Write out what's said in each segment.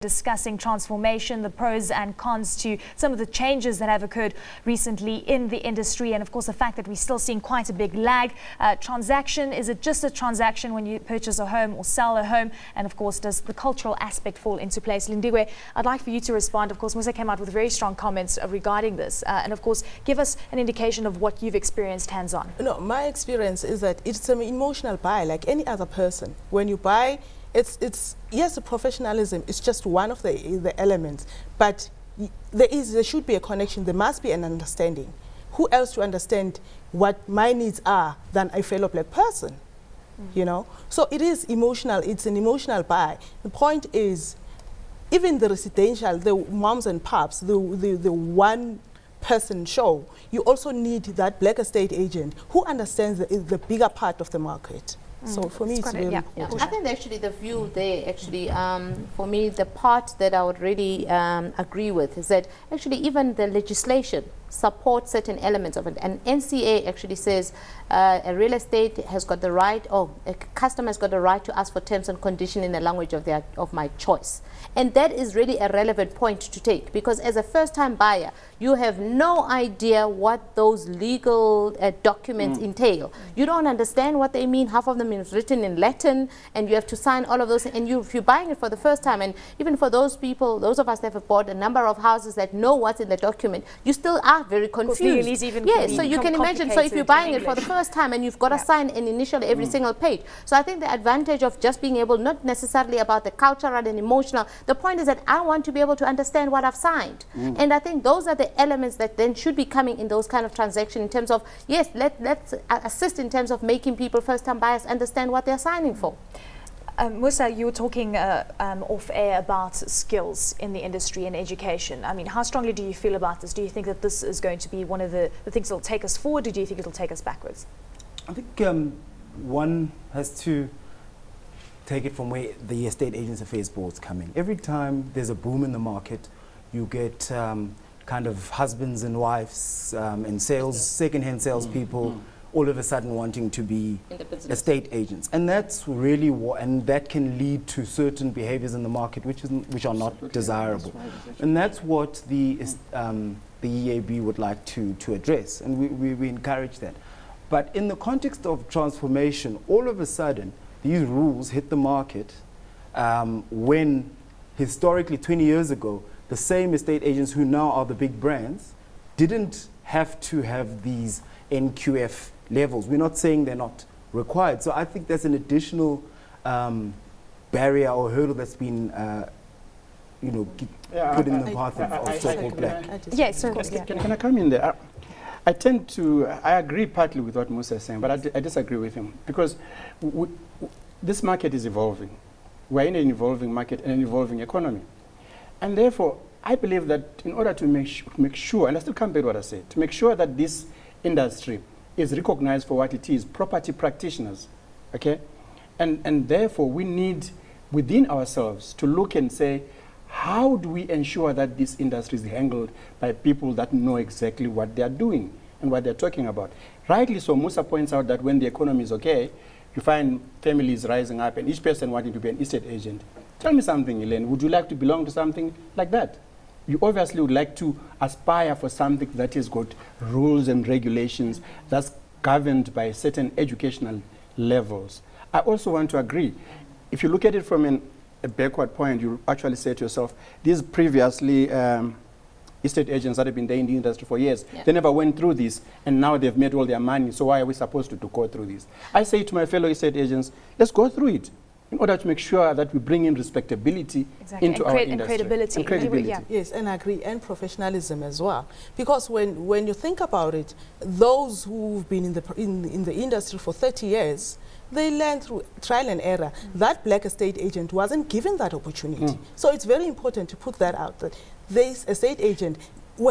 Discussing transformation, the pros and cons to some of the changes that have occurred recently in the industry, and of course the fact that we're still seeing quite a big lag. Transaction, is it just a transaction when you purchase a home or sell a home? And of course, does the cultural aspect fall into place? Lindiwe, I'd like for you to respond. Of course, Musa came out with very strong comments regarding this, and of course give us an indication of what you've experienced hands-on. No, my experience is that it's an emotional buy like any other person. When you buy, it's yes, the professionalism is just one of the elements, but there should be a connection. There must be an understanding. Who else to understand what my needs are than a fellow black person? You know, so it is emotional. It's an emotional buy. The point is, even the residential, the moms and pops, the one person show, you also need that black estate agent who understands the bigger part of the market. So for me, it's very important. I think actually the view there, for me, the part that I would really agree with is that actually even the legislation supports certain elements of it. And NCA actually says a real estate has got the right, or a customer has got the right to ask for terms and conditions in the language of my choice. And that is really a relevant point to take, because as a first-time buyer, you have no idea what those legal documents entail. You don't understand what they mean. Half of them is written in Latin, and you have to sign all of those. And if you're buying it for the first time, and even for those people, those of us that have bought a number of houses that know what's in the document, you still are very confused. Yes, so you can imagine, so if you're buying it for the first time and you've got to sign an initial every single page. So I think the advantage of just being able, not necessarily about the cultural and emotional, the point is that I want to be able to understand what I've signed. And I think those are the elements that then should be coming in those kind of transactions in terms of, yes, let's assist in terms of making people, first-time buyers, understand what they're signing for. Musa, you were talking off air about skills in the industry and education. I mean, how strongly do you feel about this? Do you think that this is going to be one of the things that will take us forward, or do you think it will take us backwards? I think one has to take it from where the estate agents affairs board's coming. Every time there's a boom in the market, you get kind of husbands and wives and sales, second-hand salespeople, all of a sudden wanting to be estate agents. And that's really what, and that can lead to certain behaviors in the market which are not desirable. And that's what the EAB would like to address, and we encourage that. But in the context of transformation, all of a sudden, these rules hit the market when historically 20 years ago, the same estate agents who now are the big brands didn't have to have these NQF levels. We're not saying they're not required. So I think that's an additional barrier or hurdle that's been put in the path of so-called black. Yes, of course. Can I come in there? I agree partly with what Musa is saying, but I disagree with him, because this market is evolving. We're in an evolving market and an evolving economy. And therefore, I believe that in order to make sure, and I still come back to what I said, to make sure that this industry is recognized for what it is, property practitioners, okay? And therefore, we need within ourselves to look and say, how do we ensure that this industry is handled by people that know exactly what they're doing and what they're talking about? Rightly so, Musa points out that when the economy is okay, you find families rising up and each person wanting to be an estate agent. Tell me something, Elaine, would you like to belong to something like that? You obviously would like to aspire for something that has got rules and regulations, that's governed by certain educational levels. I also want to agree. If you look at it from a backward point, you actually say to yourself, these previously estate agents that have been there in the industry for years, they never went through this, and now they've made all their money, so why are we supposed to go through this? I say to my fellow estate agents, let's go through it, in order to make sure that we bring in respectability into our industry. And credibility. Yes, and I agree, and professionalism as well. Because when you think about it, those who've been in the industry for 30 years, they learn through trial and error. That black estate agent wasn't given that opportunity. So it's very important to put that out, that this estate agent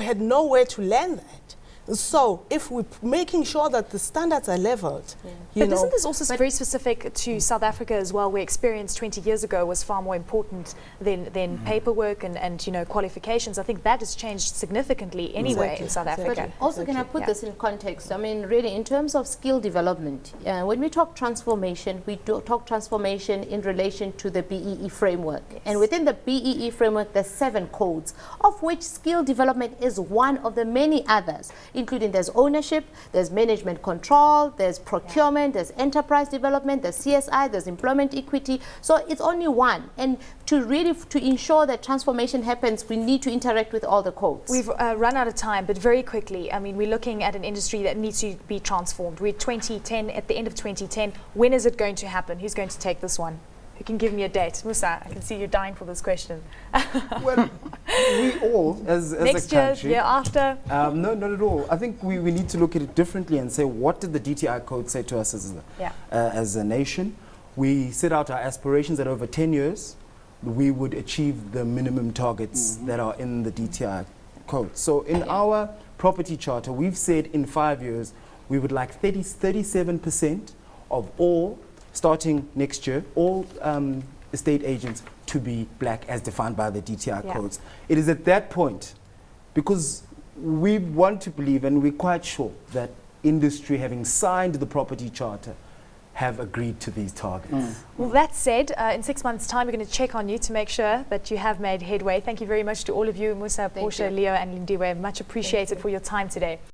had nowhere to learn that. So if we're making sure that the standards are leveled, you But know, isn't this also very specific to South Africa as well, where experience 20 years ago was far more important than paperwork and qualifications? I think that has changed significantly anyway in South Africa. But also, can I put this in context? I mean, really, in terms of skill development, when we talk transformation, we do talk transformation in relation to the BEE framework. And within the BEE framework, there's 7 codes, of which skill development is one of the many others, including there's ownership, there's management control, there's procurement, there's enterprise development, there's CSI, there's employment equity. So it's only one. And to ensure that transformation happens, we need to interact with all the codes. We've run out of time, but very quickly, I mean, we're looking at an industry that needs to be transformed. We're 2010, at the end of 2010. When is it going to happen? Who's going to take this one? Who can give me a date? Musa, I can see you're dying for this question. Well, we all, as Next a year, country... year after? No, not at all. I think we need to look at it differently and say, what did the DTI code say to us as a nation? We set out our aspirations that over 10 years, we would achieve the minimum targets that are in the DTI code. So in our property charter, we've said in 5 years, we would like 37% of all, starting next year, all estate agents to be black as defined by the DTI codes. It is at that point, because we want to believe and we're quite sure that industry, having signed the property charter, have agreed to these targets. Well, that said, in 6 months' time, we're going to check on you to make sure that you have made headway. Thank you very much to all of you, Musa, Portia, Leo and Lindiwe. Much appreciated for your time today.